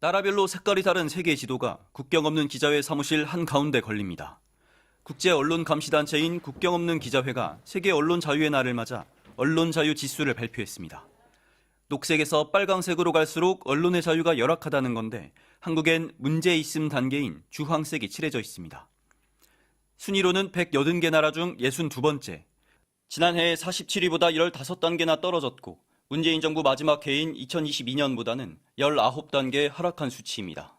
나라별로 색깔이 다른 세계 지도가 국경 없는 기자회 사무실 한가운데 걸립니다. 국제 언론 감시 단체인 국경 없는 기자회가 세계 언론 자유의 날을 맞아 언론 자유 지수를 발표했습니다. 녹색에서 빨강색으로 갈수록 언론의 자유가 열악하다는 건데 한국엔 문제 있음 단계인 주황색이 칠해져 있습니다. 순위로는 180개 나라 중 62번째. 지난해 47위보다 15단계나 떨어졌고 문재인 정부 마지막 해인 2022년보다는 19단계 하락한 수치입니다.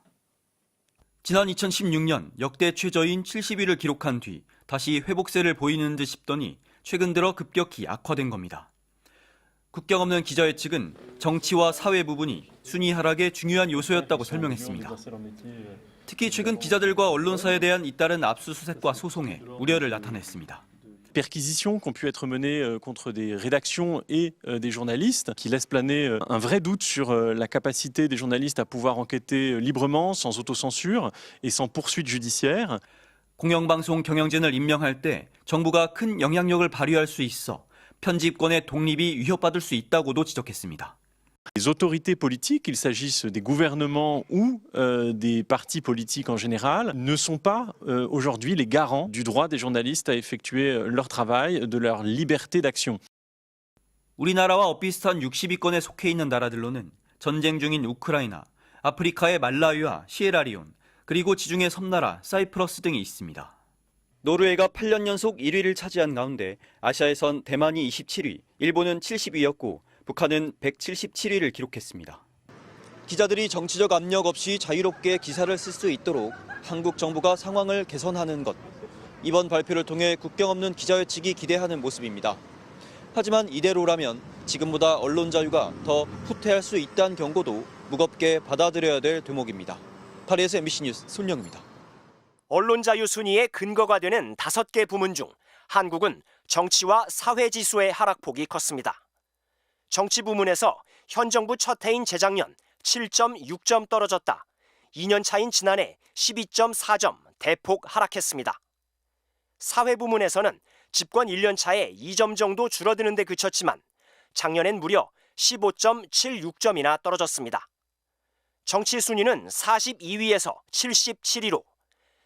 지난 2016년 역대 최저인 70위를 기록한 뒤 다시 회복세를 보이는 듯 싶더니 최근 들어 급격히 악화된 겁니다. 국경 없는 기자회 측은 정치와 사회 부분이 순위 하락의 중요한 요소였다고 설명했습니다. 특히 최근 기자들과 언론사에 대한 잇따른 압수수색과 소송에 우려를 나타냈습니다. Perquisitions qui ont pu être menées contre des rédactions et des journalistes, qui laissent planer un vrai doute sur la capacité des journalistes à pouvoir enquêter librement, sans autocensure et sans poursuite judiciaire. 공영방송 경영진을 임명할 때 정부가 큰 영향력을 발휘할 수 있어 편집권의 독립이 위협받을 수 있다고도 지적했습니다. Les autorités politiques, qu'il s'agisse des gouvernements ou des partis politiques en général, ne sont pas aujourd'hui les garants du droit des journalistes à effectuer leur travail, de leur liberté d'action. 우리나라와 엇비슷한 60위권에 속해 있는 나라들로는 전쟁 중인 우크라이나, 아프리카의 말라위와 시에라리온, 그리고 지중해 섬나라 사이프러스 등이 있습니다. 노르웨이가 8년 연속 1위를 차지한 가운데 아시아에선 대만이 27위, 일본은 70위였고 북한은 177위를 기록했습니다. 기자들이 정치적 압력 없이 자유롭게 기사를 쓸 수 있도록 한국 정부가 상황을 개선하는 것. 이번 발표를 통해 국경 없는 기자회 측이 기대하는 모습입니다. 하지만 이대로라면 지금보다 언론 자유가 더 후퇴할 수 있다는 경고도 무겁게 받아들여야 될 대목입니다. 파리에서 MBC 뉴스 손영입니다. 언론 자유 순위의 근거가 되는 5개 부문 중 한국은 정치와 사회 지수의 하락폭이 컸습니다. 정치 부문에서 현 정부 첫 해인 재작년 7.6점 떨어졌다. 2년 차인 지난해 12.4점 대폭 하락했습니다. 사회 부문에서는 집권 1년 차에 2점 정도 줄어드는 데 그쳤지만 작년엔 무려 15.76점이나 떨어졌습니다. 정치 순위는 42위에서 77위로,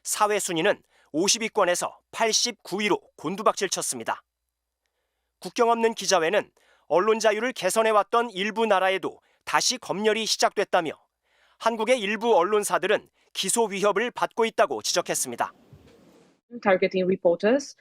사회 순위는 50위권에서 89위로 곤두박질 쳤습니다. 국경 없는 기자회는 언론 자유를 개선해왔던 일부 나라에도 다시 검열이 시작됐다며 한국의 일부 언론사들은 기소 위협을 받고 있다고 지적했습니다. Targeting reporters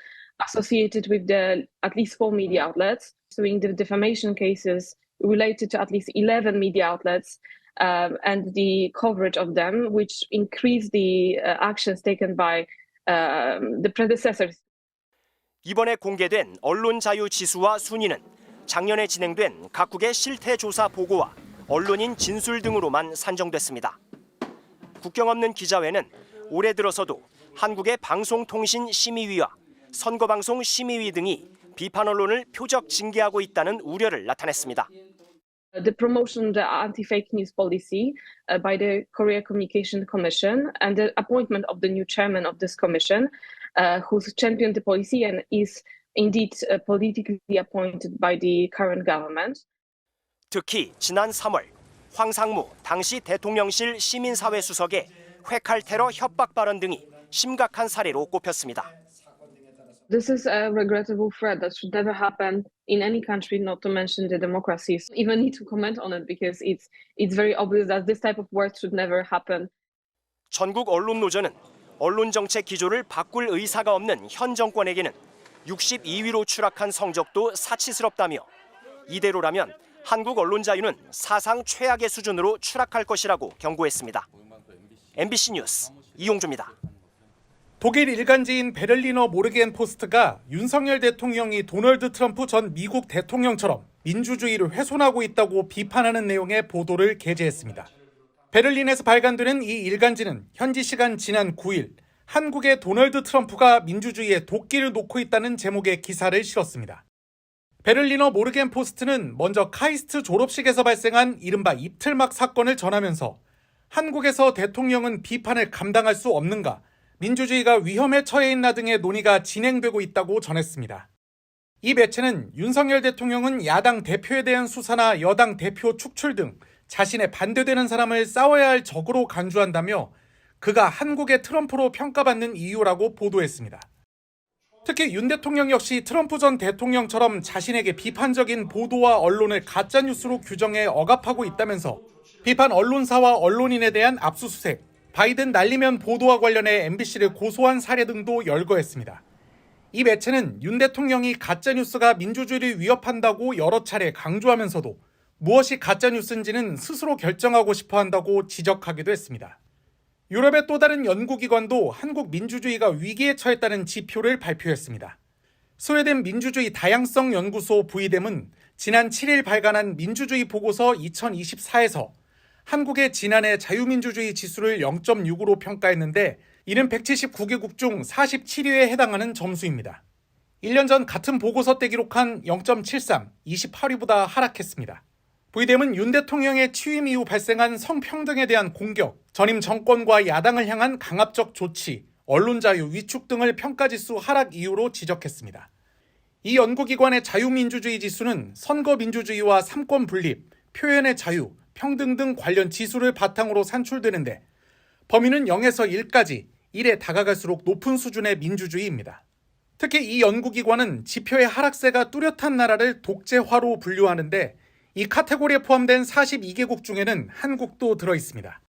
associated with at least 4 media outlets, suing the defamation cases related to at least 11 media outlets and the coverage of them, which increased the actions taken by the predecessors. 이번에 공개된 언론 자유 지수와 순위는 작년에 진행된 각국의 실태 조사 보고와 언론인 진술 등으로만 산정됐습니다. 국경 없는 기자회는 올해 들어서도 한국의 방송통신심의위와 선거방송심의위 등이 비판 언론을 표적 징계하고 있다는 우려를 나타냈습니다. The promotion of the anti-fake news policy by the Korea Communication Commission and the appointment of the new chairman of this commission, who's championed the policy and is indeed politically appointed by the current government. 특히 지난 3월 황상무 당시 대통령실 시민사회 수석의 회칼 테러 협박 발언 등이 심각한 사례로 꼽혔습니다. This is a regrettable threat that should never happen in any country, not to mention the democracies. Even need to comment on it because it's very obvious that this type of words should never happen. 전국 언론 노조는 언론 정책 기조를 바꿀 의사가 없는 현 정권에게는 62위로 추락한 성적도 사치스럽다며 이대로라면 한국 언론 자유는 사상 최악의 수준으로 추락할 것이라고 경고했습니다. MBC 뉴스 이용주입니다. 독일 일간지인 베를리너 모르겐포스트가 윤석열 대통령이 도널드 트럼프 전 미국 대통령처럼 민주주의를 훼손하고 있다고 비판하는 내용의 보도를 게재했습니다. 베를린에서 발간되는 이 일간지는 현지 시간 지난 9일 한국의 도널드 트럼프가 민주주의에 도끼를 놓고 있다는 제목의 기사를 실었습니다. 베를리너 모르겐포스트는 먼저 카이스트 졸업식에서 발생한 이른바 입틀막 사건을 전하면서 한국에서 대통령은 비판을 감당할 수 없는가, 민주주의가 위험에 처해 있나 등의 논의가 진행되고 있다고 전했습니다. 이 매체는 윤석열 대통령은 야당 대표에 대한 수사나 여당 대표 축출 등 자신에 반대되는 사람을 싸워야 할 적으로 간주한다며 그가 한국의 트럼프로 평가받는 이유라고 보도했습니다. 특히 윤 대통령 역시 트럼프 전 대통령처럼 자신에게 비판적인 보도와 언론을 가짜뉴스로 규정해 억압하고 있다면서 비판 언론사와 언론인에 대한 압수수색, 바이든 날리면 보도와 관련해 MBC를 고소한 사례 등도 열거했습니다. 이 매체는 윤 대통령이 가짜뉴스가 민주주의를 위협한다고 여러 차례 강조하면서도 무엇이 가짜뉴스인지는 스스로 결정하고 싶어 한다고 지적하기도 했습니다. 유럽의 또 다른 연구기관도 한국 민주주의가 위기에 처했다는 지표를 발표했습니다. 스웨덴 민주주의 다양성 연구소 VDM은 지난 7일 발간한 민주주의 보고서 2024에서 한국의 지난해 자유민주주의 지수를 0.6으로 평가했는데 이는 179개국 중 47위에 해당하는 점수입니다. 1년 전 같은 보고서 때 기록한 0.73, 28위보다 하락했습니다. VDM은 윤 대통령의 취임 이후 발생한 성평등에 대한 공격, 전임 정권과 야당을 향한 강압적 조치, 언론 자유 위축 등을 평가지수 하락 이유로 지적했습니다. 이 연구기관의 자유민주주의 지수는 선거 민주주의와 삼권 분립, 표현의 자유, 평등 등 관련 지수를 바탕으로 산출되는데 범위는 0에서 1까지 1에 다가갈수록 높은 수준의 민주주의입니다. 특히 이 연구기관은 지표의 하락세가 뚜렷한 나라를 독재화로 분류하는데 이 카테고리에 포함된 42개국 중에는 한국도 들어 있습니다.